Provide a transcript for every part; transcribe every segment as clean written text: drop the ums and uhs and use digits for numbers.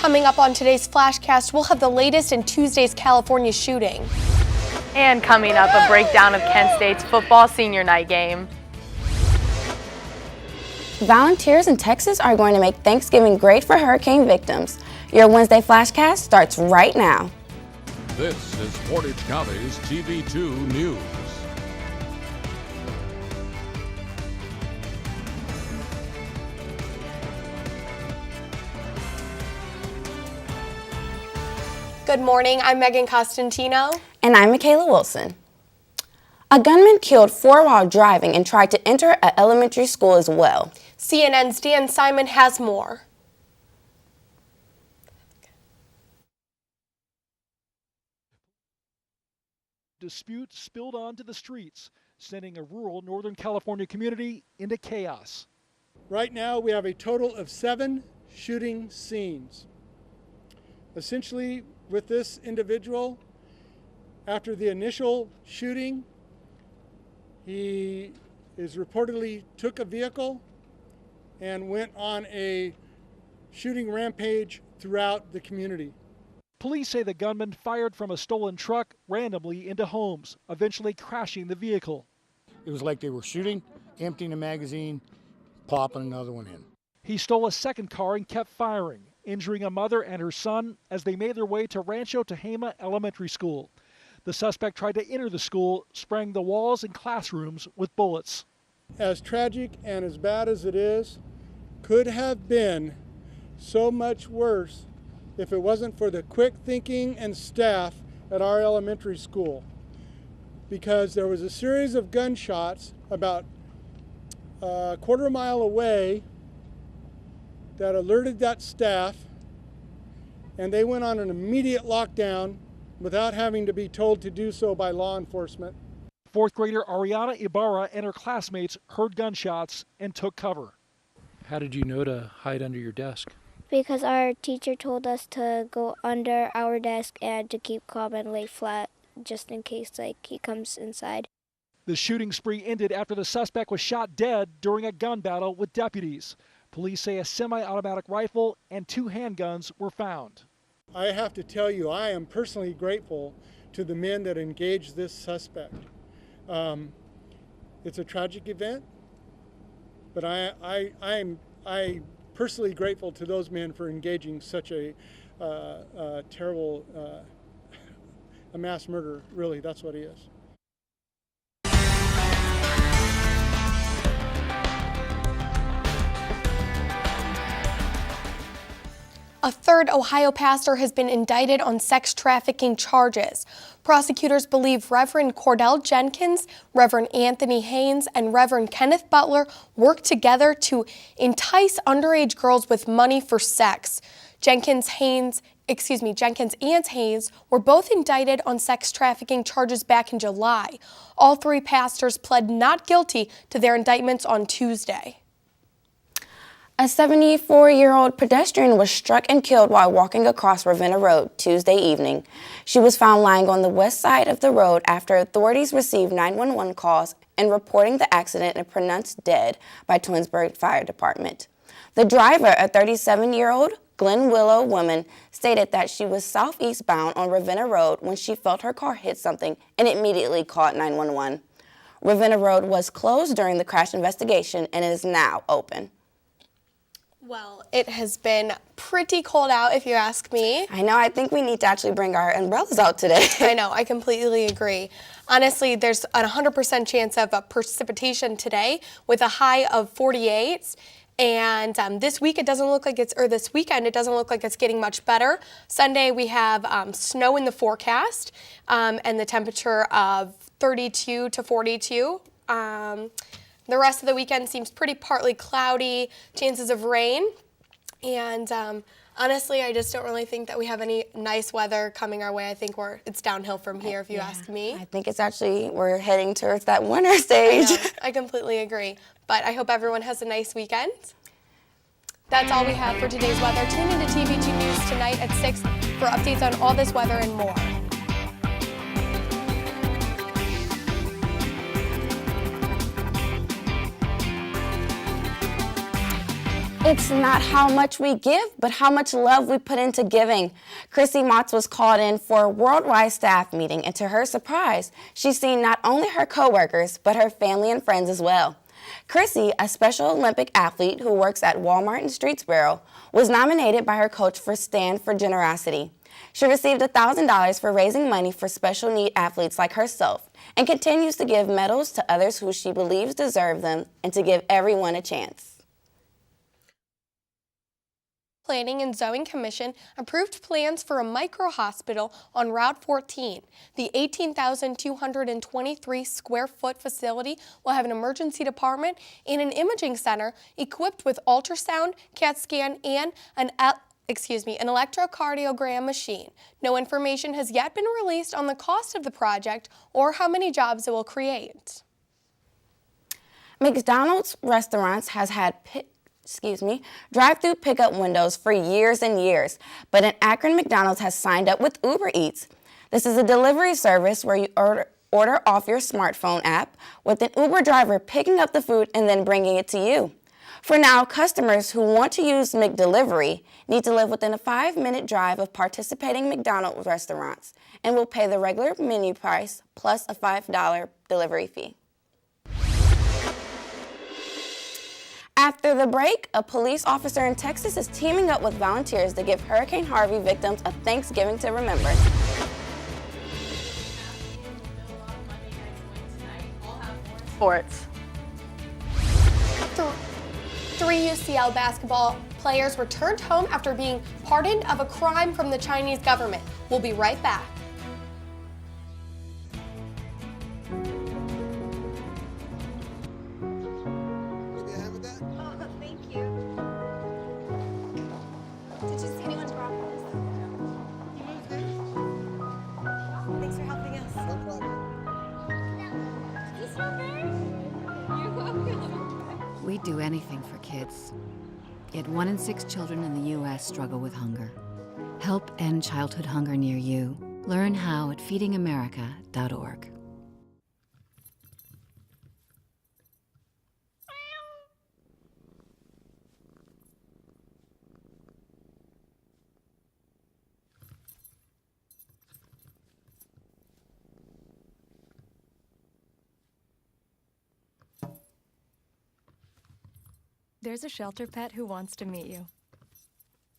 Coming up on today's Flashcast, we'll have the latest in Tuesday's California shooting. And coming up, a breakdown of Kent State's football senior night game. Volunteers in Texas are going to make Thanksgiving great for hurricane victims. Your Wednesday Flashcast starts right now. This is Portage County's TV2 News. Good morning, I'm Megan Costantino. And I'm Michaela Wilson. A gunman killed 4 while driving and tried to enter an elementary school as well. CNN's Dan Simon has more. Dispute spilled onto the streets, sending a rural Northern California community into chaos. Right now, we have a total of 7 shooting scenes. Essentially, with this individual, after the initial shooting, he reportedly took a vehicle and went on a shooting rampage throughout the community. Police say the gunman fired from a stolen truck randomly into homes, eventually crashing the vehicle. It was like they were shooting, emptying a magazine, popping another one in. He stole a second car and kept firing, injuring a mother and her son as they made their way to Rancho Tehama Elementary School. The suspect tried to enter the school, spraying the walls and classrooms with bullets. As tragic and as bad as it is, could have been so much worse if it wasn't for the quick thinking and staff at our elementary school. Because there was a series of gunshots about a quarter mile away that alerted that staff, and they went on an immediate lockdown without having to be told to do so by law enforcement. 4th grader Ariana Ibarra and her classmates heard gunshots and took cover. How did you know to hide under your desk? Because our teacher told us to go under our desk and to keep calm and lay flat just in case he comes inside. The shooting spree ended after the suspect was shot dead during a gun battle with deputies. Police say a semi-automatic rifle and 2 handguns were found. I have to tell you, I am personally grateful to the men that engaged this suspect. It's a tragic event, but I'm personally grateful to those men for engaging such a terrible a mass murder. Really, that's what he is. A third Ohio pastor has been indicted on sex trafficking charges. Prosecutors believe Reverend Cordell Jenkins, Reverend Anthony Haynes, and Reverend Kenneth Butler worked together to entice underage girls with money for sex. Jenkins and Haynes were both indicted on sex trafficking charges back in July. All 3 pastors pled not guilty to their indictments on Tuesday. A 74-year-old pedestrian was struck and killed while walking across Ravenna Road Tuesday evening. She was found lying on the west side of the road after authorities received 911 calls and reporting the accident and pronounced dead by Twinsburg Fire Department. The driver, a 37-year-old Glen Willow woman, stated that she was southeast bound on Ravenna Road when she felt her car hit something and immediately called 911. Ravenna Road was closed during the crash investigation and is now open. Well, it has been pretty cold out, if you ask me. I know. I think we need to actually bring our umbrellas out today. I know. I completely agree. Honestly, there's a 100% chance of precipitation today with a high of 48. And this weekend it doesn't look like it's getting much better. Sunday we have snow in the forecast and the temperature of 32 to 42. The rest of the weekend seems pretty partly cloudy, chances of rain, and honestly, I just don't really think that we have any nice weather coming our way. I think it's downhill from here, if you ask me. I think we're heading towards that winter stage. I completely agree, but I hope everyone has a nice weekend. That's all we have for today's weather. Tune into TV2 News tonight at 6 for updates on all this weather and more. It's not how much we give, but how much love we put into giving. Chrissy Motz was called in for a worldwide staff meeting, and to her surprise, she's seen not only her coworkers, but her family and friends as well. Chrissy, a Special Olympic athlete who works at Walmart in Streetsboro, was nominated by her coach for Stand for Generosity. She received $1,000 for raising money for special need athletes like herself, and continues to give medals to others who she believes deserve them and to give everyone a chance. Planning and Zoning Commission approved plans for a micro-hospital on Route 14. The 18,223 square foot facility will have an emergency department and an imaging center equipped with ultrasound, CAT scan, and an electrocardiogram machine. No information has yet been released on the cost of the project or how many jobs it will create. McDonald's restaurants has had drive-through pickup windows for years and years, but in Akron, McDonald's has signed up with Uber Eats. This is a delivery service where you order off your smartphone app with an Uber driver picking up the food and then bringing it to you. For now, customers who want to use McDelivery need to live within a 5-minute drive of participating McDonald's restaurants and will pay the regular menu price plus a $5 delivery fee. After the break, a police officer in Texas is teaming up with volunteers to give Hurricane Harvey victims a Thanksgiving to remember. Sports. Three UCL basketball players returned home after being pardoned of a crime from the Chinese government. We'll be right back. We'd do anything for kids. Yet 1 in 6 children in the U.S. struggle with hunger. Help end childhood hunger near you. Learn how at feedingamerica.org. There's a shelter pet who wants to meet you.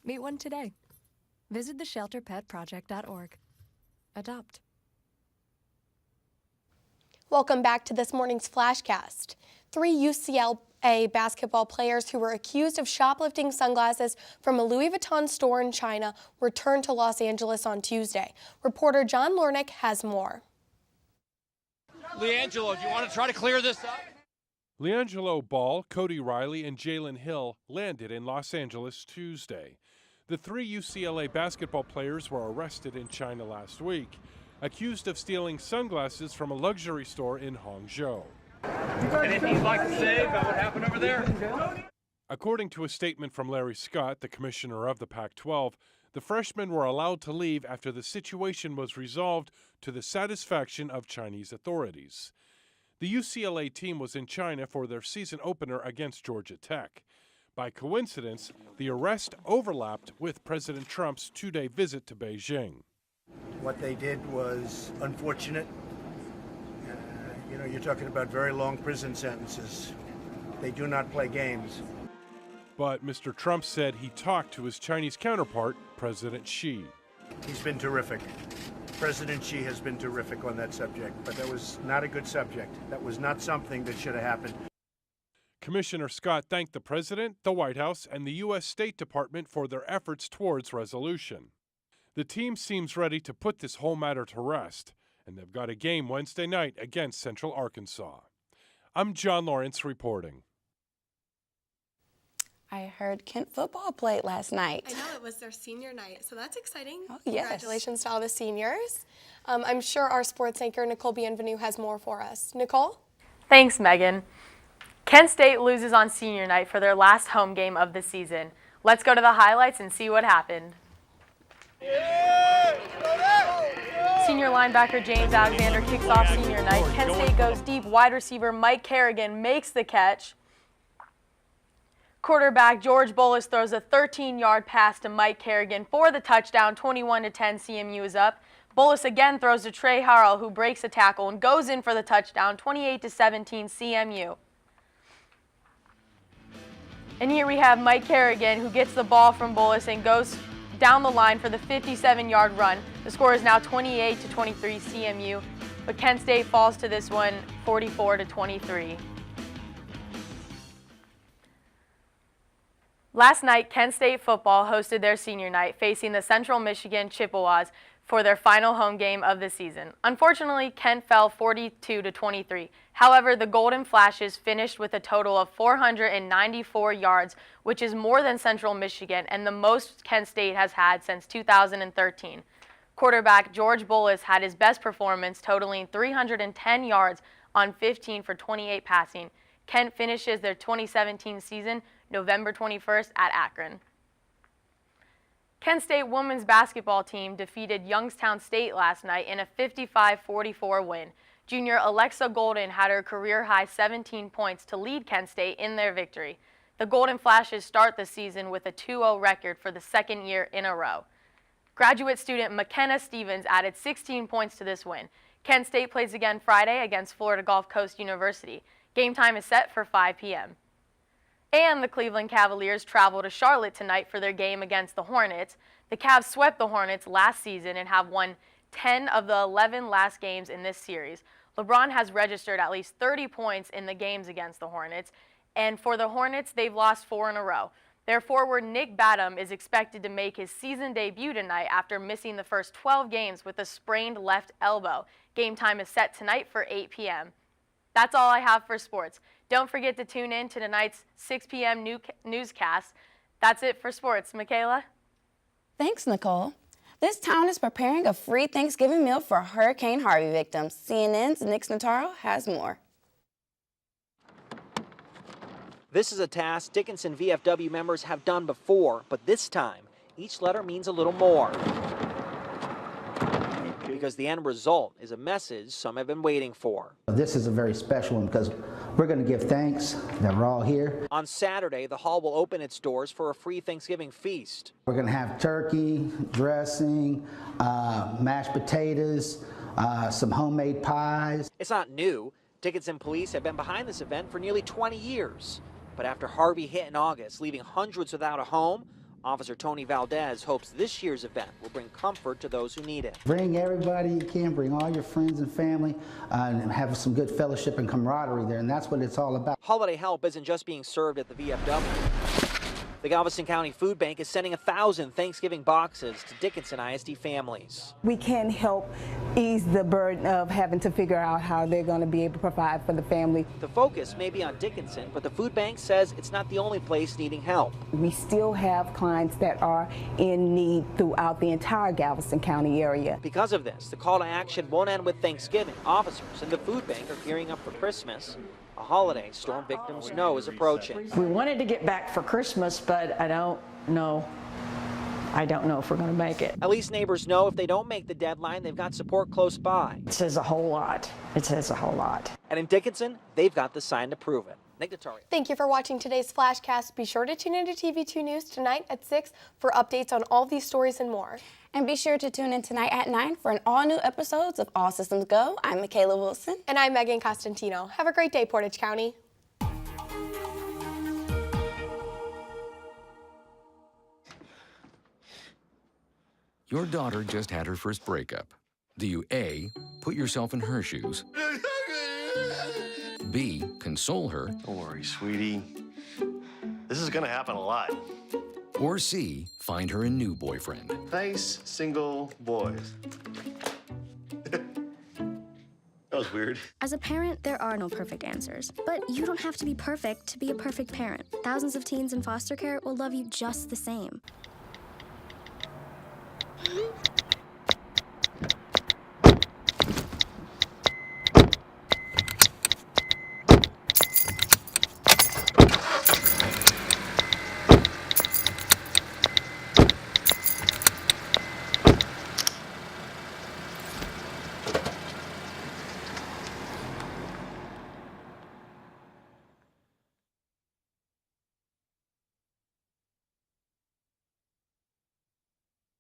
Meet one today. Visit theshelterpetproject.org. Adopt. Welcome back to this morning's Flashcast. 3 UCLA basketball players who were accused of shoplifting sunglasses from a Louis Vuitton store in China returned to Los Angeles on Tuesday. Reporter John Lornick has more. LeAngelo, do you want to try to clear this up? LeAngelo Ball, Cody Riley, and Jalen Hill landed in Los Angeles Tuesday. The 3 UCLA basketball players were arrested in China last week, accused of stealing sunglasses from a luxury store in Hangzhou. Anything you'd like to say about what happened over there? According to a statement from Larry Scott, the commissioner of the Pac-12, the freshmen were allowed to leave after the situation was resolved to the satisfaction of Chinese authorities. The UCLA team was in China for their season opener against Georgia Tech. By coincidence, the arrest overlapped with President Trump's 2-day visit to Beijing. What they did was unfortunate. You're talking about very long prison sentences. They do not play games. But Mr. Trump said he talked to his Chinese counterpart, President Xi. He's been terrific. President Xi has been terrific on that subject, but that was not a good subject. That was not something that should have happened. Commissioner Scott thanked the President, the White House, and the U.S. State Department for their efforts towards resolution. The team seems ready to put this whole matter to rest, and they've got a game Wednesday night against Central Arkansas. I'm John Lawrence reporting. I heard Kent football played last night. I know, it was their senior night, so that's exciting. Oh, yes. Congratulations to all the seniors. I'm sure our sports anchor, Nicole Bienvenu, has more for us. Nicole? Thanks, Megan. Kent State loses on senior night for their last home game of the season. Let's go to the highlights and see what happened. Senior linebacker James Alexander kicks off senior night. Kent State goes deep. Wide receiver Mike Kerrigan makes the catch. Quarterback George Bolus throws a 13-yard pass to Mike Kerrigan for the touchdown. 21-10, CMU is up. Bolus again throws to Trey Harrell, who breaks a tackle and goes in for the touchdown. 28-17, CMU. And here we have Mike Kerrigan, who gets the ball from Bolus and goes down the line for the 57-yard run. The score is now 28-23, CMU, but Kent State falls to this one 44-23. Last night, Kent State football hosted their senior night, facing the Central Michigan Chippewas for their final home game of the season. Unfortunately, Kent fell 42-23. However, the Golden Flashes finished with a total of 494 yards, which is more than Central Michigan and the most Kent State has had since 2013. Quarterback George Bolus had his best performance, totaling 310 yards on 15 for 28 passing. Kent finishes their 2017 season November 21st at Akron. Kent State women's basketball team defeated Youngstown State last night in a 55-44 win. Junior Alexa Golden had her career-high 17 points to lead Kent State in their victory. The Golden Flashes start the season with a 2-0 record for the second year in a row. Graduate student McKenna Stevens added 16 points to this win. Kent State plays again Friday against Florida Gulf Coast University. Game time is set for 5 p.m. And the Cleveland Cavaliers travel to Charlotte tonight for their game against the Hornets. The Cavs swept the Hornets last season and have won 10 of the 11 last games in this series. LeBron has registered at least 30 points in the games against the Hornets, and for the Hornets, they've lost 4 in a row. Their forward Nick Batum is expected to make his season debut tonight after missing the first 12 games with a sprained left elbow. Game time is set tonight for 8 p.m. That's all I have for sports. Don't forget to tune in to tonight's 6 p.m. newscast. That's it for sports. Michaela? Thanks, Nicole. This town is preparing a free Thanksgiving meal for Hurricane Harvey victims. CNN's Nick Notaro has more. This is a task Dickinson VFW members have done before, but this time, each letter means a little more. Because the end result is a message some have been waiting for. This is a very special one because we're going to give thanks that we're all here. On Saturday, the hall will open its doors for a free Thanksgiving feast. We're going to have turkey, dressing, mashed potatoes, some homemade pies. It's not new. Dickinson police have been behind this event for nearly 20 years. But after Harvey hit in August, leaving hundreds without a home, Officer Tony Valdez hopes this year's event will bring comfort to those who need it. Bring everybody you can, bring all your friends and family, and have some good fellowship and camaraderie there, and that's what it's all about. Holiday help isn't just being served at the VFW. The Galveston County Food Bank is sending 1,000 Thanksgiving boxes to Dickinson ISD families. We can help ease the burden of having to figure out how they're going to be able to provide for the family. The focus may be on Dickinson, but the food bank says it's not the only place needing help. We still have clients that are in need throughout the entire Galveston County area. Because of this, the call to action won't end with Thanksgiving. Officers and the food bank are gearing up for Christmas, a holiday storm victims know is approaching. We wanted to get back for Christmas, but I don't know if we're going to make it. At least neighbors know if they don't make the deadline, they've got support close by. It says a whole lot. It says a whole lot. And in Dickinson, they've got the sign to prove it. Nick Notaro. Thank you for watching today's Flashcast. Be sure to tune into TV2 News tonight at 6 for updates on all these stories and more. And be sure to tune in tonight at 9 for an all-new episodes of All Systems Go. I'm Michaela Wilson. And I'm Megan Costantino. Have a great day, Portage County. Your daughter just had her first breakup. Do you A, put yourself in her shoes? B, console her? Don't worry, sweetie. This is gonna happen a lot. Or C, find her a new boyfriend? Nice, single boys. That was weird. As a parent, there are no perfect answers. But you don't have to be perfect to be a perfect parent. Thousands of teens in foster care will love you just the same.